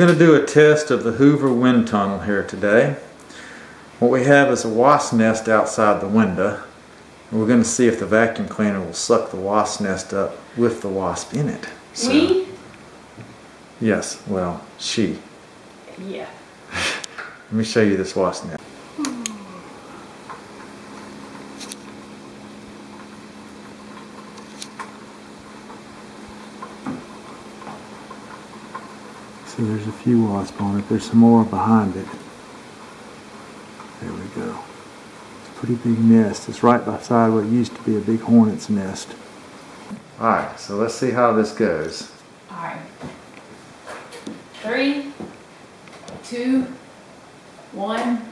going to do a test of the Hoover wind tunnel here today. What we have is a wasp nest outside the window. We're going to see if the vacuum cleaner will suck the wasp nest up with the wasp in it. So, we? Yes, well, she. Yeah. Let me show you this wasp nest. See, there's a few wasps on it. There's some more behind it. There we go. It's a pretty big nest. It's right beside what used to be a big hornet's nest. Alright, so let's see how this goes. Alright. 3, 2, 1.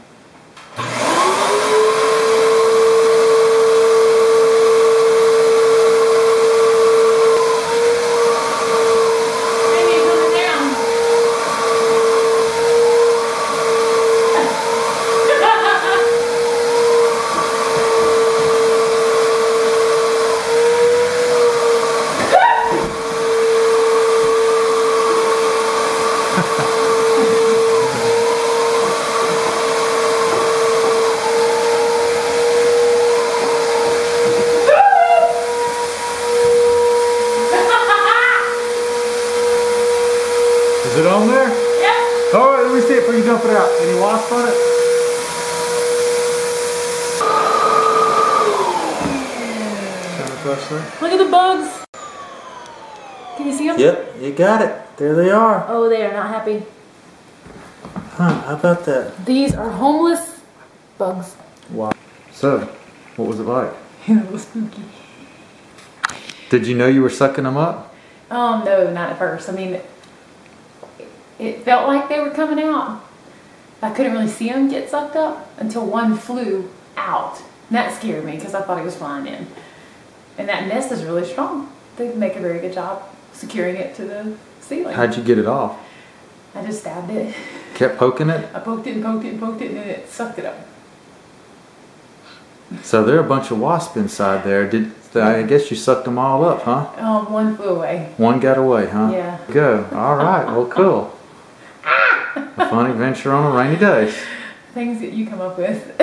Is it on there? Yeah. Alright, let me see it before you dump it out. Any wasp on it? Look at the bugs. Can you see them? Yep, you got it. There they are. Oh, they are not happy. Huh, how about that? These are homeless bugs. Wow. So, what was it like? A little spooky. Did you know you were sucking them up? No, not at first. I mean, it felt like they were coming out. I couldn't really see them get sucked up until one flew out. And that scared me because I thought he was flying in. And that nest is really strong. They make a very good job securing it to the ceiling. How'd you get it off? I just stabbed it. Kept poking it? I poked it and poked it and poked it, and then it sucked it up. So there are a bunch of wasps inside there. I guess you sucked them all up, huh? One flew away. One got away, huh? Yeah. Go. All right. Well, cool. A fun adventure on a rainy day. Things that you come up with.